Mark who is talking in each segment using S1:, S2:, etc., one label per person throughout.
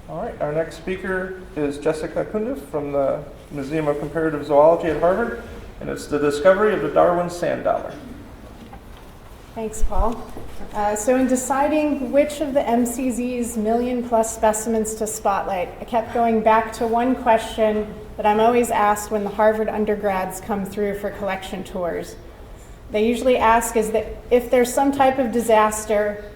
S1: All right, our next speaker is Jessica Cundiff from the Museum of Comparative Zoology at Harvard, and it's the discovery of the Darwin sand dollar.
S2: Thanks, Paul. So in deciding which of the MCZ's million-plus specimens to spotlight, I kept going back to one question that I'm always asked when the Harvard undergrads come through for collection tours. They usually ask is that if there's some type of disaster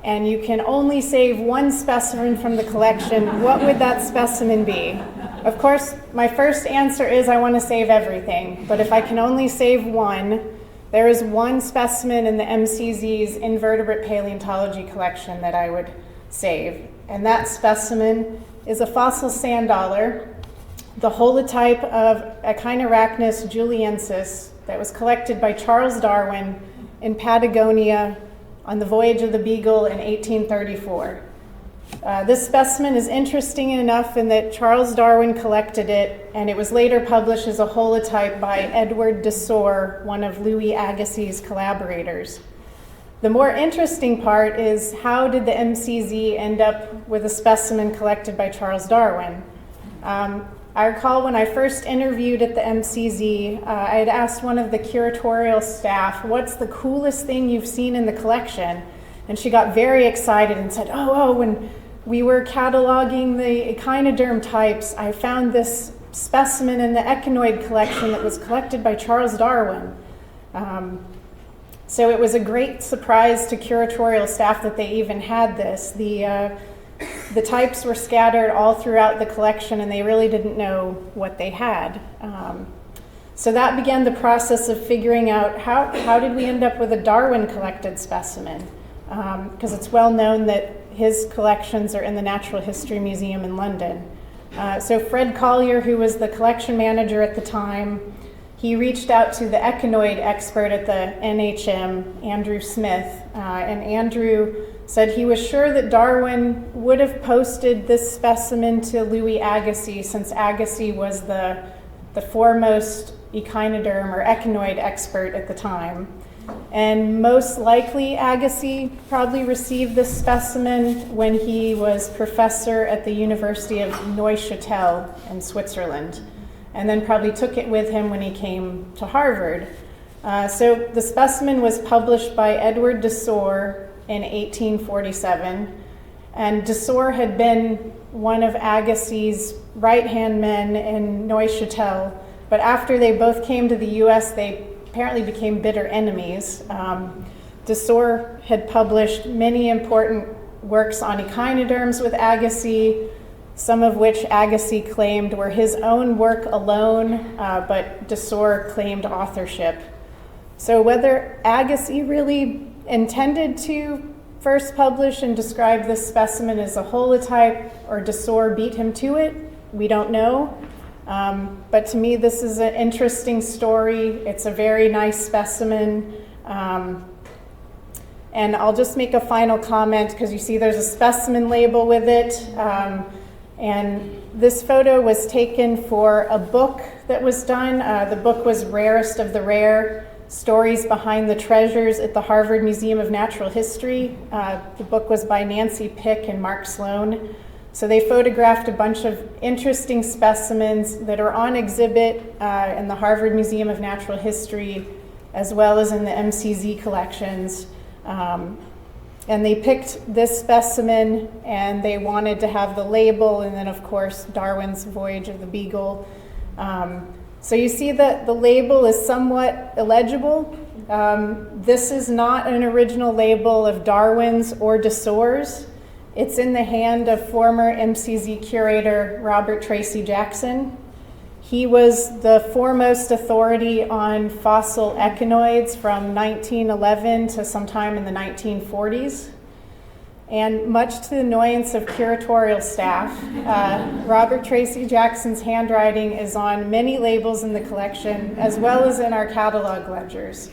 S2: and you can only save one specimen from the collection, what would that specimen be? Of course, my first answer is I want to save everything, but if I can only save one, there is one specimen in the MCZ's invertebrate paleontology collection that I would save, and that specimen is a fossil sand dollar, the holotype of Echinarachnis juliensis that was collected by Charles Darwin in Patagonia on the voyage of the Beagle in 1834. This specimen is interesting enough in that Charles Darwin collected it, and it was later published as a holotype by Edward Desor, one of Louis Agassiz's collaborators. The more interesting part is how did the MCZ end up with a specimen collected by Charles Darwin? I recall when I first interviewed at the MCZ, I had asked one of the curatorial staff, what's the coolest thing you've seen in the collection? And she got very excited and said, when we were cataloging the echinoderm types, I found this specimen in the echinoid collection that was collected by Charles Darwin. So it was a great surprise to curatorial staff that they even had this. The types were scattered all throughout the collection, and they really didn't know what they had. So that began the process of figuring out how did we end up with a Darwin collected specimen? Because it's well known that his collections are in the Natural History Museum in London. So Fred Collier, who was the collection manager at the time, he reached out to the echinoid expert at the NHM, Andrew Smith, and Andrew said he was sure that Darwin would have posted this specimen to Louis Agassiz, since Agassiz was the foremost echinoderm or echinoid expert at the time. And most likely Agassiz probably received this specimen when he was professor at the University of Neuchâtel in Switzerland, and then probably took it with him when he came to Harvard. So the specimen was published by Edward Desor in 1847, and Desor had been one of Agassiz's right-hand men in Neuchâtel, but after they both came to the US, they apparently became bitter enemies. Desor had published many important works on echinoderms with Agassiz, some of which Agassiz claimed were his own work alone, but Desor claimed authorship. So whether Agassiz really intended to first publish and describe this specimen as a holotype or Desor beat him to it, we don't know. But to me, this is an interesting story. It's a very nice specimen. And I'll just make a final comment because you see there's a specimen label with it. And this photo was taken for a book that was done. The book was Rarest of the Rare: Stories Behind the Treasures at the Harvard Museum of Natural History. The book was by Nancy Pick and Mark Sloan. So they photographed a bunch of interesting specimens that are on exhibit in the Harvard Museum of Natural History, as well as in the MCZ collections. And they picked this specimen, and they wanted to have the label, and then of course Darwin's Voyage of the Beagle. So you see that the label is somewhat illegible. This is not an original label of Darwin's or Desor's. It's in the hand of former MCZ curator Robert Tracy Jackson. He was the foremost authority on fossil echinoids from 1911 to sometime in the 1940s. And much to the annoyance of curatorial staff, Robert Tracy Jackson's handwriting is on many labels in the collection, as well as in our catalog ledgers.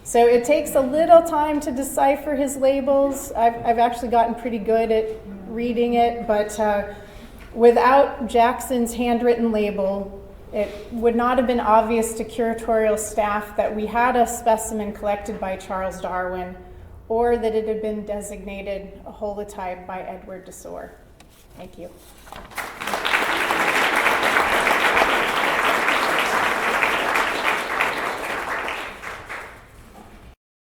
S2: So it takes a little time to decipher his labels. I've actually gotten pretty good at reading it, but without Jackson's handwritten label, it would not have been obvious to curatorial staff that we had a specimen collected by Charles Darwin, or that it had been designated a holotype by Edward Desor. Thank you.